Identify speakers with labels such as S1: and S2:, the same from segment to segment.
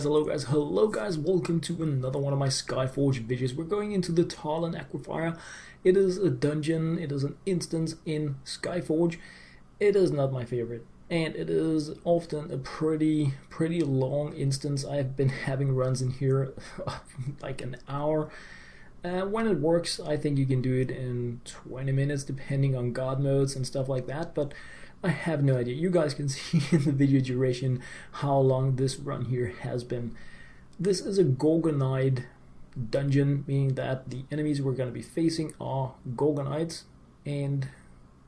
S1: Hello guys, welcome to another one of my Skyforge videos. We're going into the Tarlen Aquifer. It is a dungeon, it is an instance in Skyforge. It is not my favorite, and it is often a pretty long instance. I've been having runs in here like an hour. When it works, I think you can do it in 20 minutes depending on god modes and stuff like that, but I have no idea. You guys can see in the video duration how long this run here has been. This is a Gorgonide dungeon, meaning that the enemies we're going to be facing are Gorgonides, and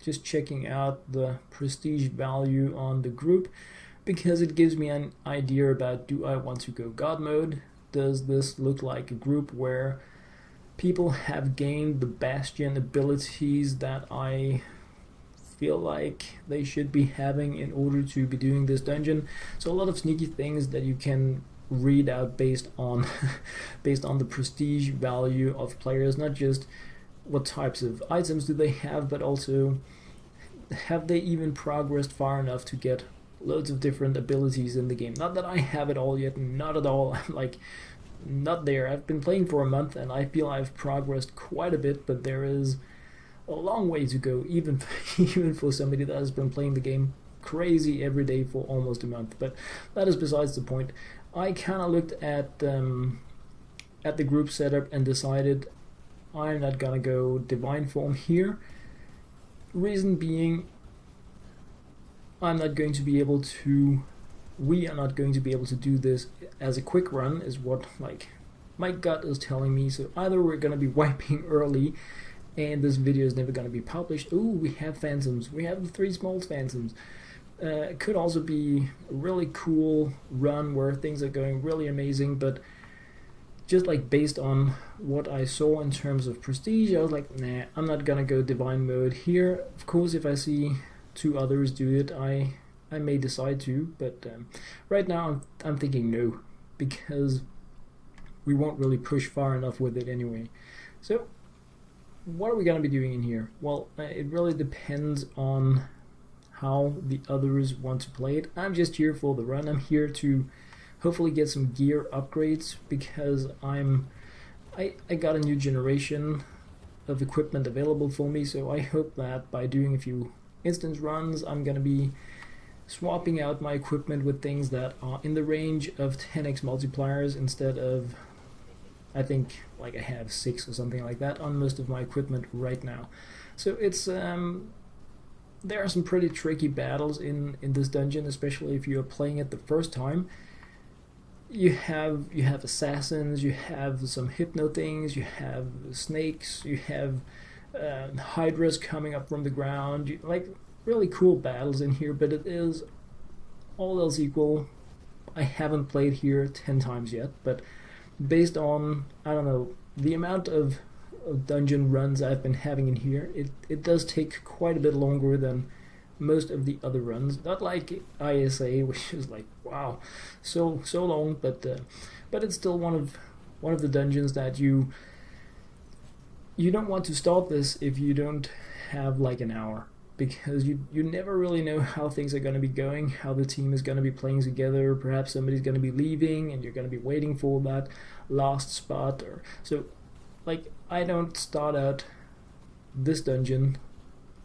S1: just checking out the prestige value on the group because it gives me an idea about, do I want to go god mode? Does this look like a group where people have gained the bastion abilities that I feel like they should be having in order to be doing this dungeon? So a lot of sneaky things that you can read out based on the prestige value of players, not just what types of items do they have, but also have they even progressed far enough to get loads of different abilities in the game. Not that I have it all yet, not at all. I'm like not there. I've been playing for a month and I feel I've progressed quite a bit, but there is a long way to go, even for somebody that has been playing the game crazy every day for almost a month. But that is besides the point. I kind of looked at the group setup and decided I'm not gonna go divine form here. Reason being, I'm not going to be able to. We are not going to be able to do this as a quick run, is what like my gut is telling me. So either we're gonna be wiping early and this video is never going to be published. Ooh, we have phantoms. We have the 3 small phantoms. It could also be a really cool run where things are going really amazing, but just like based on what I saw in terms of prestige, I was like, nah, I'm not going to go divine mode here. Of course, if I see 2 others do it, I may decide to, but right now I'm thinking no, because we won't really push far enough with it anyway. So what are we going to be doing in here? Well, it really depends on how the others want to play it. I'm just here for the run. I'm here to hopefully get some gear upgrades because I got a new generation of equipment available for me, so I hope that by doing a few instance runs I'm going to be swapping out my equipment with things that are in the range of 10x multipliers instead of, I think like I have 6 or something like that on most of my equipment right now. So it's there are some pretty tricky battles in this dungeon, especially if you're playing it the first time. You have assassins, you have some hypno things, you have snakes, you have hydras coming up from the ground, like really cool battles in here, but it is all else equal. I haven't played here 10 times yet, but based on, I don't know, the amount of dungeon runs I've been having in here, it does take quite a bit longer than most of the other runs. Not like ISA, which is like, wow, so long, but it's still one of the dungeons that you don't want to start this if you don't have like an hour, because you never really know how things are going to be going, how the team is going to be playing together. Perhaps somebody's going to be leaving and you're going to be waiting for that last spot. Or so like I don't start out this dungeon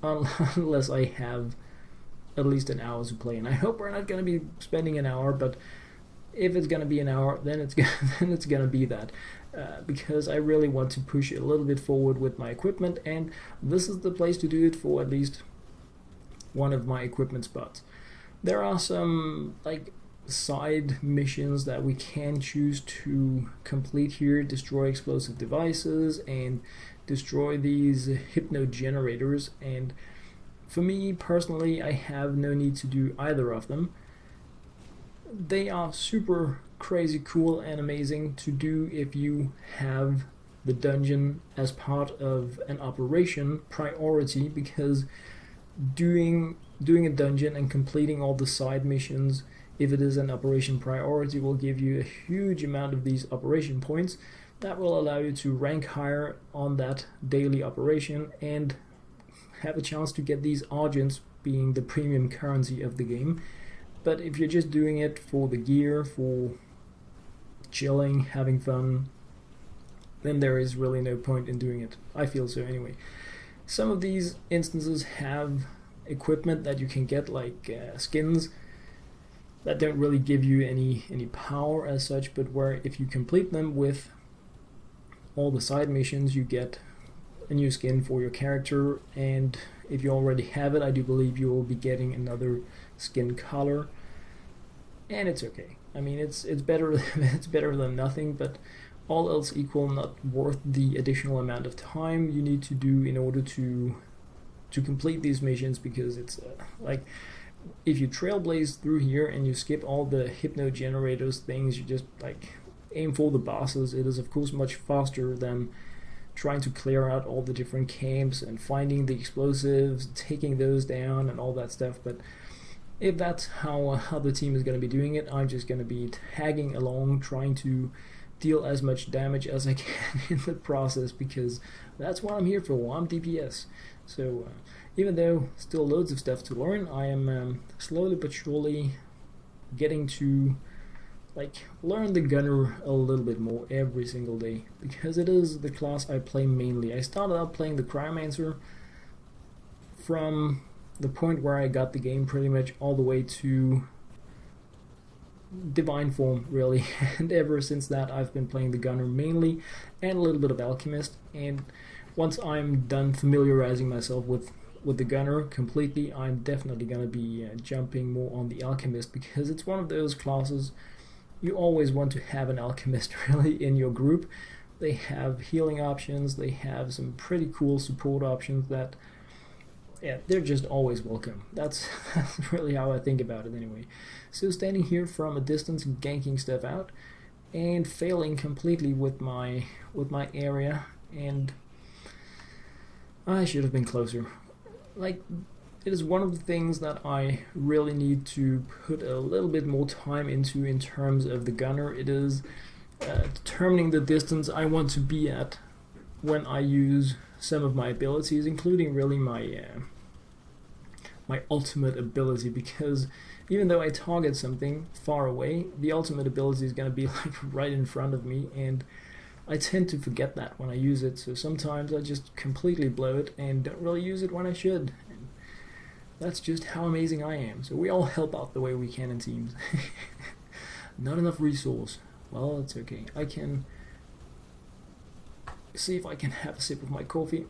S1: unless I have at least an hour to play, and I hope we're not going to be spending an hour, but if it's going to be an hour, then it's going to be that, because I really want to push it a little bit forward with my equipment, and this is the place to do it for at least one of my equipment spots. There are some like side missions that we can choose to complete here: destroy explosive devices and destroy these hypno generators, and for me personally, I have no need to do either of them. They are super crazy cool and amazing to do if you have the dungeon as part of an operation priority, because doing a dungeon and completing all the side missions, if it is an operation priority, will give you a huge amount of these operation points that will allow you to rank higher on that daily operation and have a chance to get these Argents, being the premium currency of the game. But if you're just doing it for the gear, for chilling, having fun, then there is really no point in doing it. I feel so anyway. Some of these instances have equipment that you can get, like skins, that don't really give you any power as such, but where if you complete them with all the side missions, you get a new skin for your character, and if you already have it, I do believe you will be getting another skin color, and it's okay. I mean, it's better it's better than nothing, but all else equal, not worth the additional amount of time you need to do in order to complete these missions, because it's like, if you trailblaze through here and you skip all the hypno generators things, you just like aim for the bosses, it is of course much faster than trying to clear out all the different camps and finding the explosives, taking those down and all that stuff. But if that's how the team is going to be doing it, I'm just going to be tagging along, trying to deal as much damage as I can in the process, because that's what I'm here for. I'm DPS. So even though still loads of stuff to learn, I am slowly but surely getting to like learn the gunner a little bit more every single day, because it is the class I play mainly. I started out playing the Cryomancer from the point where I got the game pretty much all the way to Divine Form, really, and ever since that I've been playing the gunner mainly, and a little bit of Alchemist. And once I'm done familiarizing myself with the gunner completely, I'm definitely going to be jumping more on the Alchemist, because it's one of those classes you always want to have an Alchemist really in your group. They have healing options, they have some pretty cool support options that, yeah, they're just always welcome. That's really how I think about it anyway. So standing here from a distance, ganking stuff out, and failing completely with my area, and I should have been closer. Like, it is one of the things that I really need to put a little bit more time into in terms of the gunner. It is determining the distance I want to be at when I use some of my abilities, including really my ultimate ability, because even though I target something far away, the ultimate ability is going to be like right in front of me, and I tend to forget that when I use it, so sometimes I just completely blow it and don't really use it when I should. And that's just how amazing I am. So we all help out the way we can in teams. Not enough resource. Well, it's okay. I can see if I can have a sip of my coffee.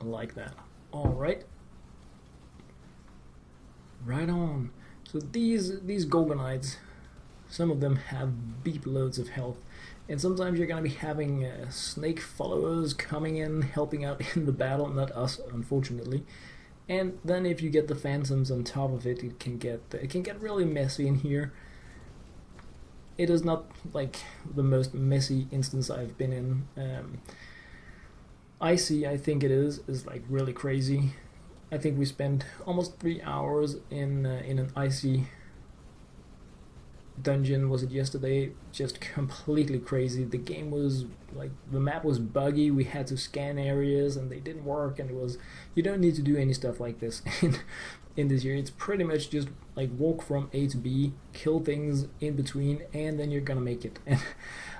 S1: Like that. Alright. Right on. So these Gorgonides, some of them have beep loads of health, and sometimes you're going to be having snake followers coming in, helping out in the battle, not us, unfortunately. And then if you get the phantoms on top of it, it can get really messy in here. It is not like the most messy instance I've been in. Icy, I think it is like really crazy. I think we spent almost 3 hours in an icy dungeon, was it yesterday? Just completely crazy. The game was like, the map was buggy, we had to scan areas and they didn't work, and it was, you don't need to do any stuff like this in this year. It's pretty much just like walk from A to B, kill things in between, and then you're gonna make it. And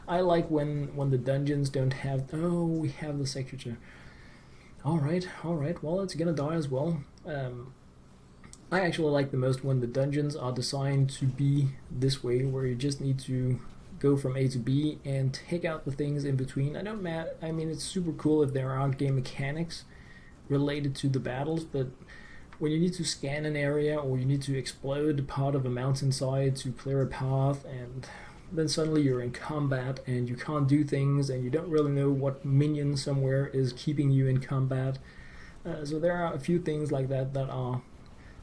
S1: I like when the dungeons don't have, oh, we have the secretary. Alright, well, it's gonna die as well. I actually like the most when the dungeons are designed to be this way, where you just need to go from A to B and take out the things in between. I mean, it's super cool if there aren't game mechanics related to the battles, but when you need to scan an area or you need to explode part of a mountainside to clear a path, and then suddenly you're in combat and you can't do things and you don't really know what minion somewhere is keeping you in combat. So there are a few things like that that are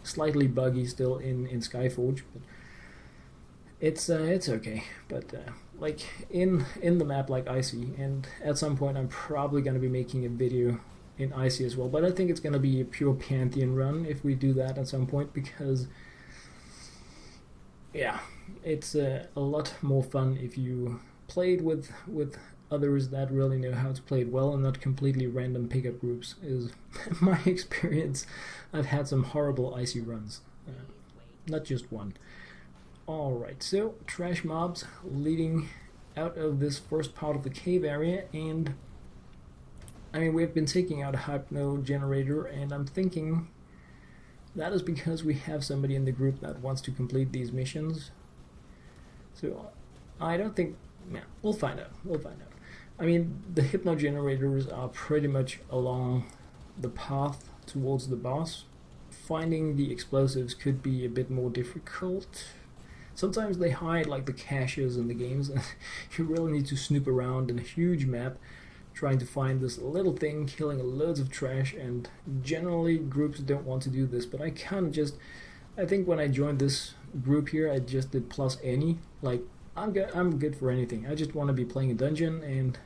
S1: slightly buggy still in Skyforge, but it's okay. But like in the map like Icy, and at some point I'm probably going to be making a video in Icy as well, but I think it's going to be a pure Pantheon run if we do that at some point, because yeah, it's a lot more fun if you play it with others that really know how to play it well, and not completely random pickup groups, is my experience. I've had some horrible Icy runs, not just one. Alright, so trash mobs leading out of this first part of the cave area, and I mean, we've been taking out a hypno generator, and I'm thinking that is because we have somebody in the group that wants to complete these missions. So I don't think, yeah, we'll find out. I mean, the hypno generators are pretty much along the path towards the boss. Finding the explosives could be a bit more difficult. Sometimes they hide like the caches in the games, and you really need to snoop around in a huge map trying to find this little thing, killing loads of trash, and generally groups don't want to do this, but I think when I joined this group here, I just did plus any. Like, I'm good for anything. I just want to be playing a dungeon, and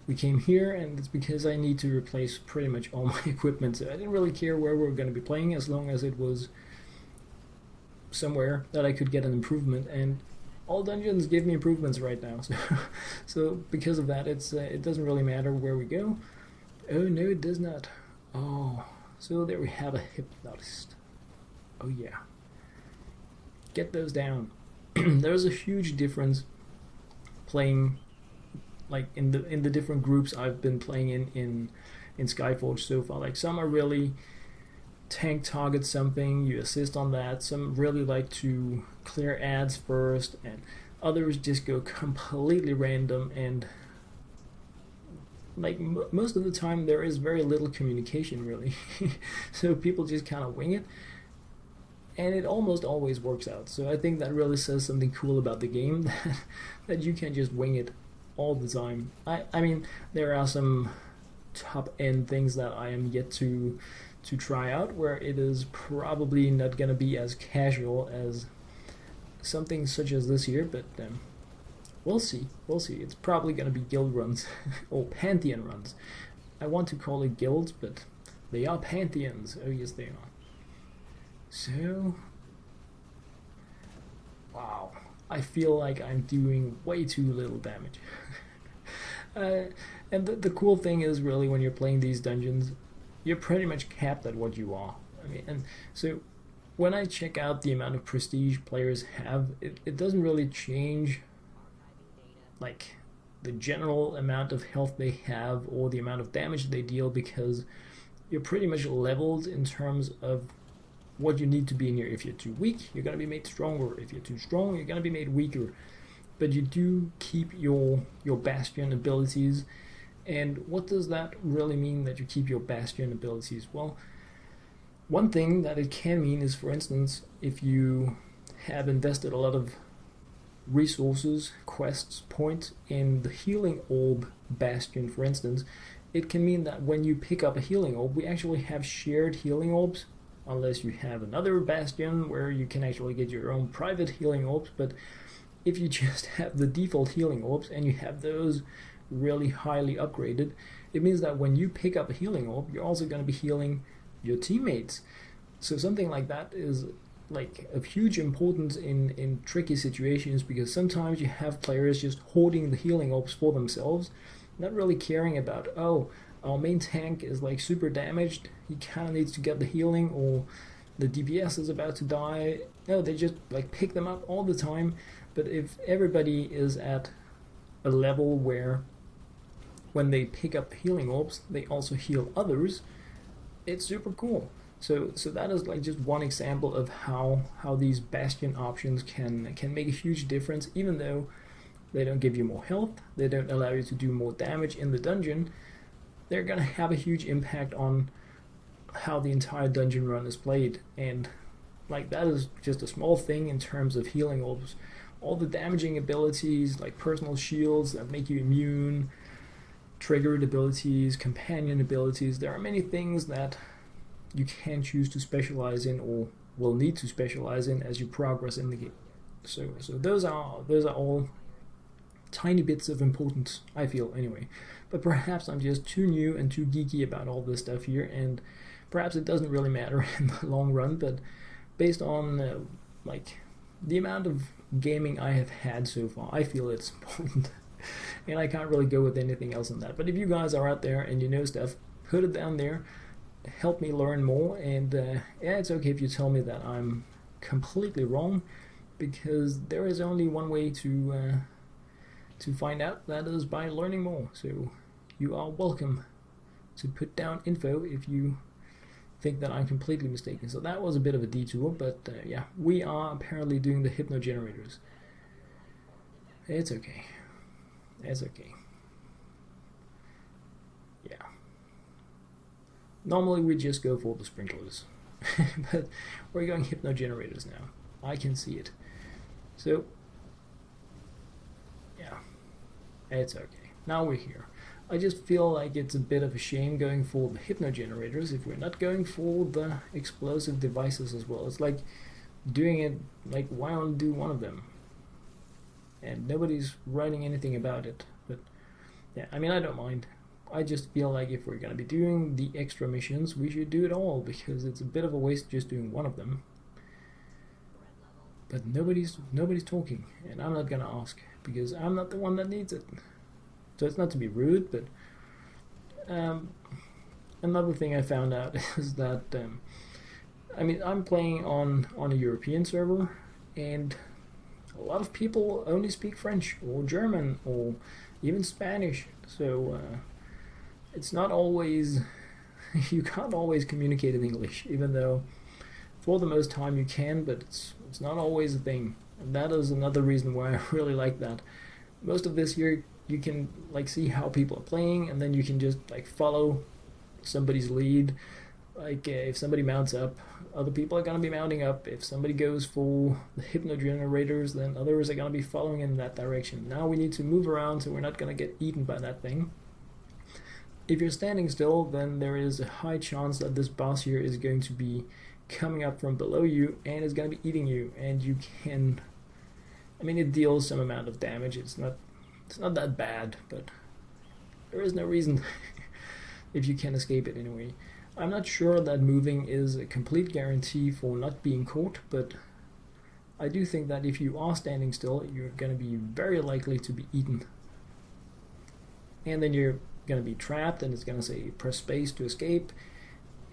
S1: we came here, and it's because I need to replace pretty much all my equipment, so I didn't really care where we were going to be playing as long as it was somewhere that I could get an improvement, and all dungeons give me improvements right now, so because of that, it doesn't really matter where we go. Oh no, it does not. Oh, so there we have a hypnotist. Oh yeah, get those down. There's a huge difference playing like in the different groups I've been playing in Skyforge so far. Like, some are really tank target something, you assist on that. Some really like to clear ads first, and others just go completely random, and like most of the time there is very little communication really. So people just kind of wing it, and it almost always works out. So I think that really says something cool about the game, that you can just wing it all the time. I mean, there are some top end things that I am yet to try out, where it is probably not going to be as casual as something such as this here, but we'll see. It's probably going to be guild runs or pantheon runs. I want to call it guilds, but they are pantheons. Oh yes, they are. So, wow, I feel like I'm doing way too little damage. And the cool thing is, really, when you're playing these dungeons, you're pretty much capped at what you are. I mean, and so when I check out the amount of prestige players have, it doesn't really change like the general amount of health they have or the amount of damage they deal, because you're pretty much leveled in terms of what you need to be in here. If you're too weak, you're going to be made stronger. If you're too strong, you're going to be made weaker. But you do keep your bastion abilities. And what does that really mean, that you keep your bastion abilities? Well, one thing that it can mean is, for instance, if you have invested a lot of resources, quests, points in the healing orb bastion, for instance, it can mean that when you pick up a healing orb, we actually have shared healing orbs, unless you have another bastion where you can actually get your own private healing orbs. But if you just have the default healing orbs and you have those really highly upgraded, it means that when you pick up a healing orb, you're also going to be healing your teammates. So something like that is like of huge importance in tricky situations, because sometimes you have players just hoarding the healing orbs for themselves, not really caring about, oh, our main tank is like super damaged, he kind of needs to get the healing, or the DPS is about to die. No, they just like pick them up all the time. But if everybody is at a level where when they pick up the healing orbs, they also heal others, it's super cool. So that is like just one example of how these bastion options can make a huge difference. Even though they don't give you more health, they don't allow you to do more damage in the dungeon, they're gonna have a huge impact on how the entire dungeon run is played. And like, that is just a small thing in terms of healing orbs. All the damaging abilities, like personal shields that make you immune, triggered abilities, companion abilities, there are many things that you can choose to specialize in, or will need to specialize in as you progress in the game. So those are all tiny bits of importance, I feel, anyway. But perhaps I'm just too new and too geeky about all this stuff here, and perhaps it doesn't really matter in the long run. But based on like the amount of gaming I have had so far, I feel it's important. And I can't really go with anything else on that. But if you guys are out there and you know stuff, put it down there, help me learn more. And yeah, it's okay if you tell me that I'm completely wrong. because there is only one way to find out. That is by learning more. So you are welcome to put down info if you think that I'm completely mistaken. So that was a bit of a detour, but yeah, we are apparently doing the hypno generators. It's okay. It's okay. Yeah. Normally we just go for the sprinklers, but we're going hypno generators now. I can see it. So yeah, it's okay. Now we're here. I just feel like it's a bit of a shame going for the hypno generators if we're not going for the explosive devices as well. It's like doing it, like, why only do one of them? And nobody's writing anything about it. But yeah, I mean, I don't mind. I just feel like if we're gonna be doing the extra missions, we should do it all, because it's a bit of a waste just doing one of them. But nobody's talking, and I'm not gonna ask because I'm not the one that needs it. So it's not to be rude, but another thing I found out is that I mean, I'm playing on a European server, and a lot of people only speak French or German or even Spanish. So it's not always you can't always communicate in English, even though for the most time you can, but it's not always a thing. And that is another reason why I really like that. Most of this year you can like see how people are playing, and then you can just like follow somebody's lead. Like if somebody mounts up, other people are gonna be mounting up. If somebody goes for the hypno generators, then others are gonna be following in that direction. Now we need to move around so we're not gonna get eaten by that thing. If you're standing still, then there is a high chance that this boss here is going to be coming up from below you and is going to be eating you, and you can, I mean, it deals some amount of damage. It's not that bad, but there is no reason if you can escape it anyway. I'm not sure that moving is a complete guarantee for not being caught, but I do think that if you are standing still, you're going to be very likely to be eaten. And then you're going to be trapped, and it's going to say press space to escape,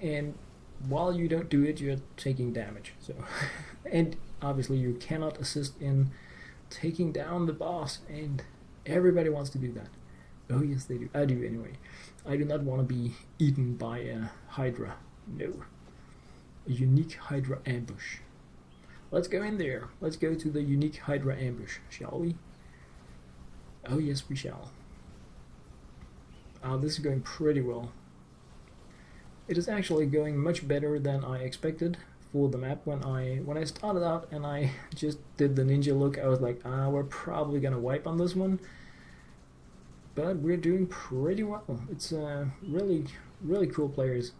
S1: and while you don't do it, you're taking damage. So and obviously you cannot assist in taking down the boss, and everybody wants to do that. Oh yes, they do. I do anyway. I do not want to be eaten by a Hydra. No. A unique Hydra ambush. Let's go in there. Let's go to the unique Hydra ambush, shall we? Oh yes, we shall. This is going pretty well. It is actually going much better than I expected for the map. When I started out and I just did the ninja look, I was like, we're probably gonna wipe on this one. But we're doing pretty well. It's really, really cool players.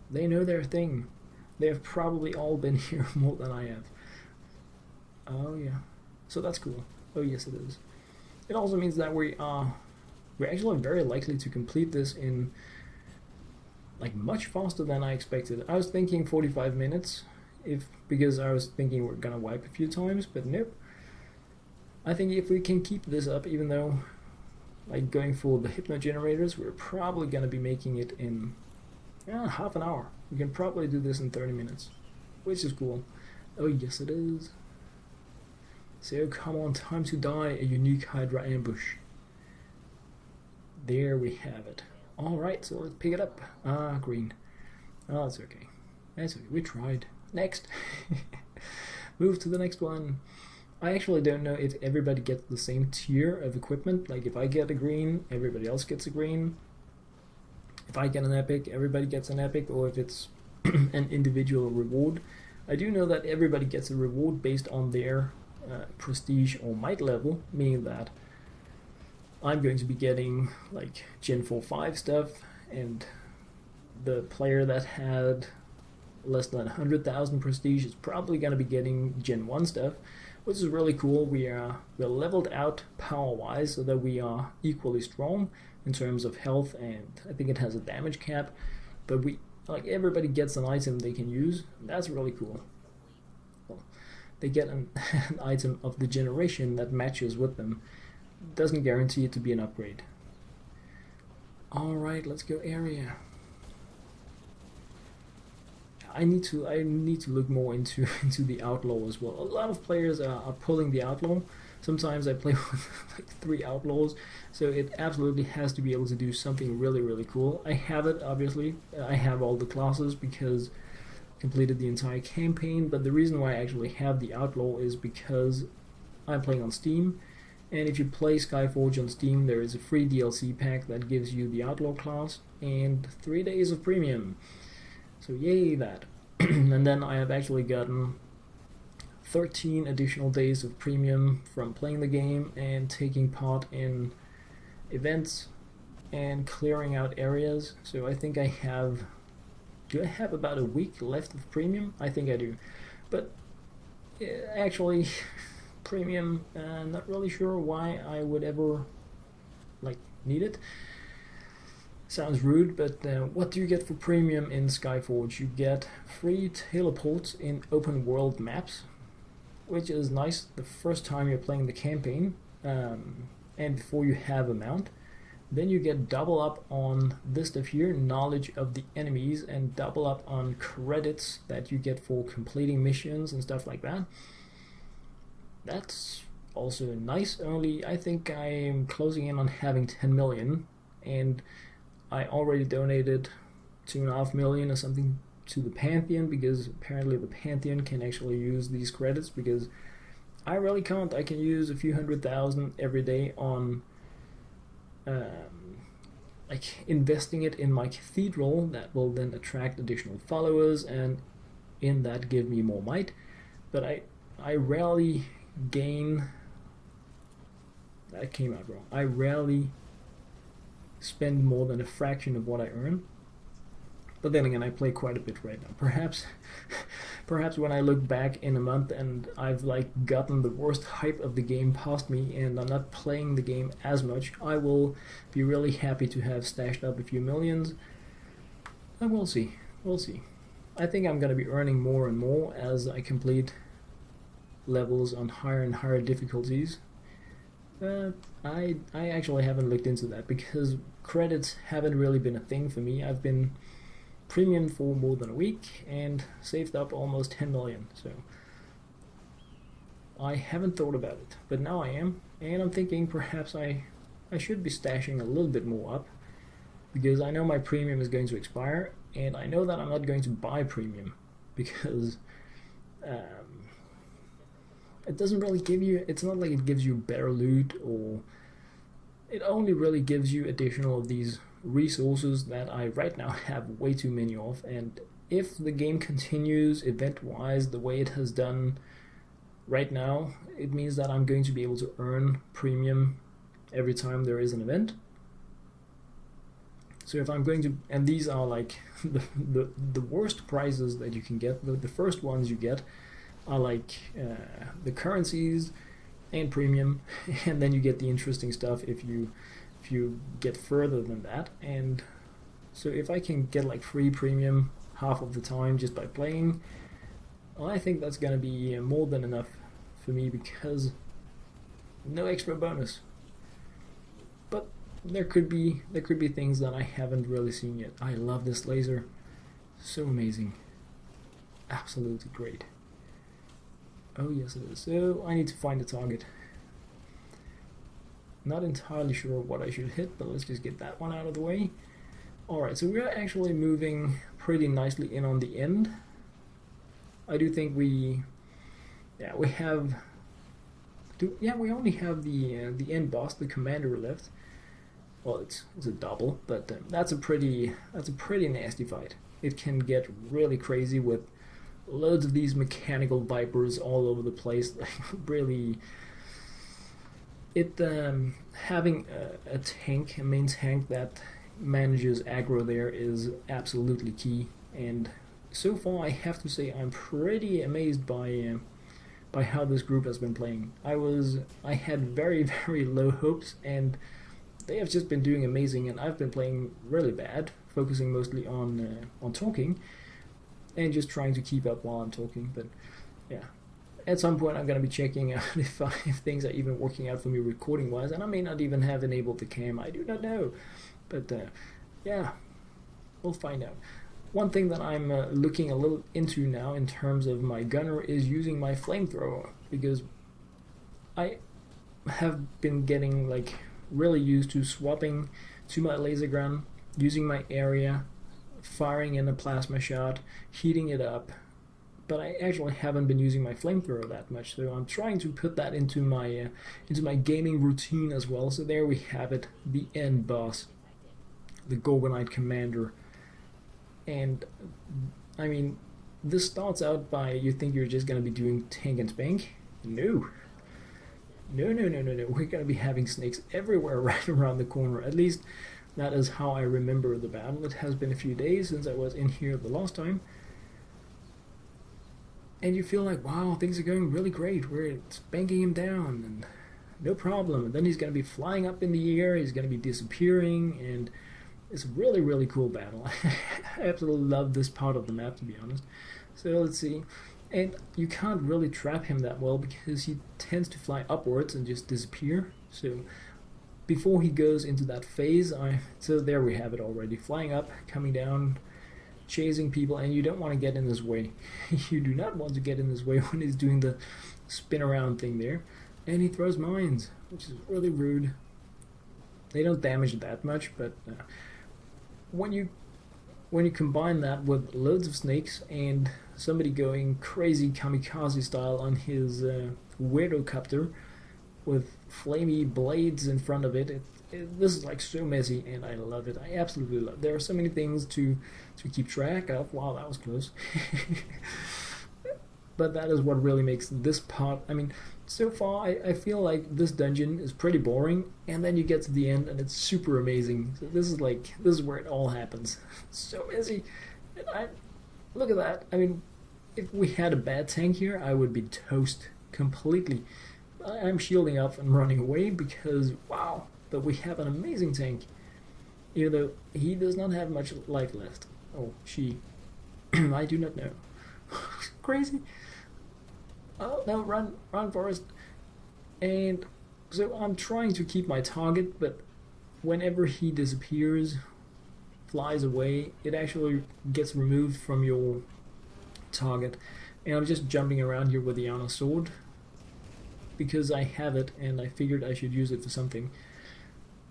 S1: They know their thing. They have probably all been here more than I have. Oh yeah. So that's cool. Oh yes, it is. It also means that we're actually very likely to complete this in like much faster than I expected. I was thinking 45 minutes, because I was thinking we're gonna wipe a few times, but nope. I think if we can keep this up, even though like going for the hypno generators, we're probably gonna be making it in half an hour. We can probably do this in 30 minutes, which is cool. Oh yes, it is. So come on, time to die, a unique Hydra ambush. There we have it. Alright, so let's pick it up. Green. Oh, that's okay. That's okay. We tried. Next. Move to the next one. I actually don't know if everybody gets the same tier of equipment. Like if I get a green, everybody else gets a green. If I get an epic, everybody gets an epic, or if it's an individual reward. I do know that everybody gets a reward based on their prestige or might level, meaning that I'm going to be getting like Gen 4-5 stuff, and the player that had less than 100,000 prestige is probably going to be getting Gen 1 stuff, which is really cool. We're leveled out power-wise so that we are equally strong in terms of health, and I think it has a damage cap, but everybody gets an item they can use. That's really cool. Well, they get an item of the generation that matches with them. Doesn't guarantee it to be an upgrade. Alright, let's go area. I need to look more into into the outlaw as well. A lot of players are pulling the outlaw. Sometimes I play with like 3 outlaws, so it absolutely has to be able to do something really, really cool. I have it, obviously. I have all the classes because I completed the entire campaign, but the reason why I actually have the outlaw is because I'm playing on Steam, and if you play Skyforge on Steam, there is a free DLC pack that gives you the outlaw class and 3 days of premium. So yay that. And then I have actually gotten 13 additional days of premium from playing the game and taking part in events and clearing out areas. So I think I have... Do I have about a week left of premium? I think I do. But actually, premium, not really sure why I would ever like need it. Sounds rude, but what do you get for premium in Skyforge? You get free teleports in open world maps, which is nice the first time you're playing the campaign, and before you have a mount. Then you get double up on this stuff here, knowledge of the enemies, and double up on credits that you get for completing missions and stuff like that. That's also nice, only I think I'm closing in on having 10 million, and I already donated 2.5 million or something to the Pantheon, because apparently the Pantheon can actually use these credits, because I really can't. I can use a few 100,000 every day on like investing it in my cathedral that will then attract additional followers and in that give me more might. But I rarely gain... That came out wrong. I rarely spend more than a fraction of what I earn. But then again, I play quite a bit right now. Perhaps when I look back in a month and I've like gotten the worst hype of the game past me and I'm not playing the game as much, I will be really happy to have stashed up a few millions. And we'll see. We'll see. I think I'm going to be earning more and more as I complete levels on higher and higher difficulties. I actually haven't looked into that because credits haven't really been a thing for me. I've been premium for more than a week and saved up almost 10 million, so I haven't thought about it, but now I am, and I'm thinking perhaps I should be stashing a little bit more up, because I know my premium is going to expire, and I know that I'm not going to buy premium, because it doesn't really give you, it's not like it gives you better loot, or it only really gives you additional of these resources that I right now have way too many of, and if the game continues event-wise the way it has done right now, it means that I'm going to be able to earn premium every time there is an event. So if I'm going to, and these are like the worst prizes that you can get, the first ones you get are like the currencies and premium, and then you get the interesting stuff if you get further than that. And so if I can get like free premium half of the time just by playing, well, I think that's gonna be more than enough for me, because no extra bonus. But there could be things that I haven't really seen yet. I love this laser, so amazing, absolutely great. Oh yes it is. So I need to find a target. Not entirely sure what I should hit, but let's just get that one out of the way. Alright, so we're actually moving pretty nicely in on the end. I do think we only have the end boss, the commander, left. Well, it's a double, but that's a pretty nasty fight. It can get really crazy with loads of these mechanical vipers all over the place. Really, having a tank, a main tank that manages aggro there is absolutely key. And so far, I have to say I'm pretty amazed by how this group has been playing. I had very, very low hopes, and they have just been doing amazing. And I've been playing really bad, focusing mostly on talking and just trying to keep up while I'm talking. But yeah, at some point I'm going to be checking out if things are even working out for me recording wise, and I may not even have enabled the cam, I do not know. But yeah, we'll find out. One thing that I'm looking a little into now in terms of my gunner is using my flamethrower, because I have been getting like really used to swapping to my laser gun, using my area, firing in a plasma shot, heating it up, but I actually haven't been using my flamethrower that much, so I'm trying to put that into my gaming routine as well. So there we have it, the end boss, the Gorgonide commander. And I mean, this starts out by, you think you're just going to be doing tank and spank? No. No. We're going to be having snakes everywhere right around the corner. At least that is how I remember the battle. It has been a few days since I was in here the last time. And you feel like, wow, things are going really great. We're spanking him down and no problem. And then he's going to be flying up in the air. He's going to be disappearing, and it's a really, really cool battle. I absolutely love this part of the map, to be honest. So let's see. And you can't really trap him that well because he tends to fly upwards and just disappear. So before he goes into that phase, so there we have it already. Flying up, coming down, chasing people, and you don't want to get in his way. You do not want to get in his way when he's doing the spin around thing there. And he throws mines, which is really rude. They don't damage that much, but when you combine that with loads of snakes and somebody going crazy kamikaze style on his weirdo copter with flamey blades in front of it, this is like so messy, and I love it. I absolutely love it. There are so many things to keep track of. Wow, that was close. But that is what really makes this part, I mean, so far I feel like this dungeon is pretty boring, and then you get to the end and it's super amazing. So this is where it all happens. So messy. Look at that. I mean, if we had a bad tank here, I would be toast completely. I'm shielding up and running away because, wow, but we have an amazing tank. Even though he does not have much life left. Oh, she. I do not know. Crazy. Oh, no, run, Forrest. And so I'm trying to keep my target, but whenever he disappears, flies away, it actually gets removed from your target. And I'm just jumping around here with the Iana sword because I have it and I figured I should use it for something.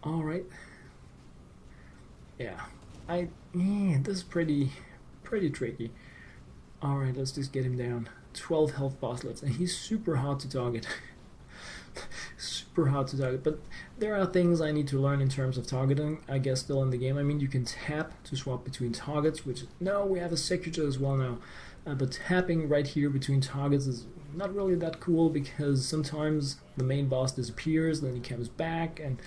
S1: Alright. Yeah. This is pretty tricky. Alright, let's just get him down. 12 health bars left, and he's super hard to target. Super hard to target, but there are things I need to learn in terms of targeting, I guess, still in the game. I mean, you can tap to swap between targets, which, no, we have a secretor as well now. But tapping right here between targets is not really that cool because sometimes the main boss disappears, then he comes back, and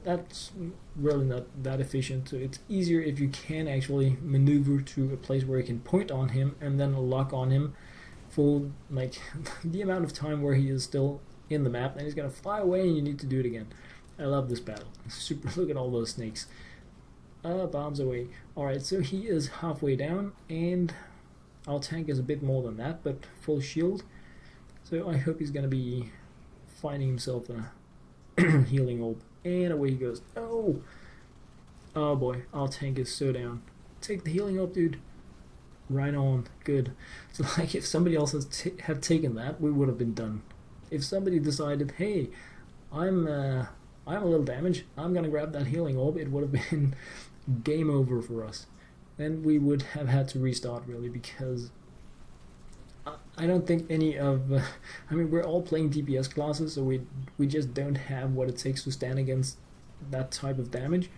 S1: that's really not that efficient. So it's easier if you can actually maneuver to a place where you can point on him and then lock on him for like the amount of time where he is still in the map, and he's gonna fly away and you need to do it again. I love this battle. Super. Look at all those snakes. Bombs away. Alright, so he is halfway down, and our tank is a bit more than that, but full shield. So I hope he's gonna be finding himself a healing orb. And away he goes. Oh! Oh boy, our tank is so down. Take the healing up, dude. Right on. Good. So like, if somebody else had taken that, we would have been done. If somebody decided, hey, I'm a little damaged, I'm gonna grab that healing orb, it would have been game over for us. Then we would have had to restart, really, because I don't think any of... I mean, we're all playing DPS classes, so we just don't have what it takes to stand against that type of damage.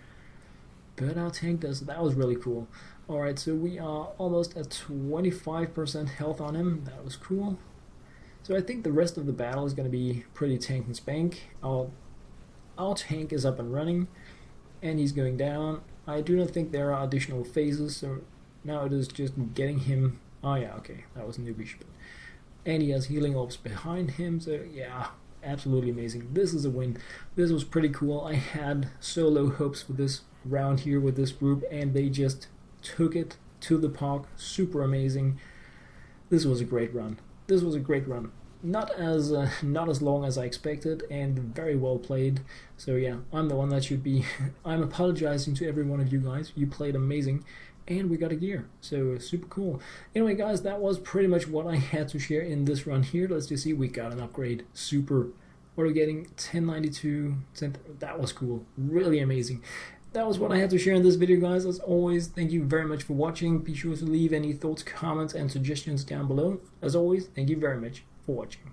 S1: But our tank does. That was really cool. Alright, so we are almost at 25% health on him. That was cool. So I think the rest of the battle is going to be pretty tank and spank. Our tank is up and running, and he's going down. I do not think there are additional phases, so now it is just getting him... Oh yeah, okay, that was noobish. But... And he has healing orbs behind him, so yeah, absolutely amazing. This is a win. This was pretty cool. I had so low hopes for this round here with this group, and they just took it to the park. Super amazing. This was a great run. This was a great run. Not as long as I expected, and very well played. So yeah, I'm the one that should be... I'm apologizing to every one of you guys. You played amazing, and we got a gear, so super cool. Anyway guys, that was pretty much what I had to share in this run here. Let's just see, we got an upgrade, super. What are we getting? 1092, that was cool, really amazing. That was what I had to share in this video, guys. As always, thank you very much for watching. Be sure to leave any thoughts, comments, and suggestions down below. As always, thank you very much for watching.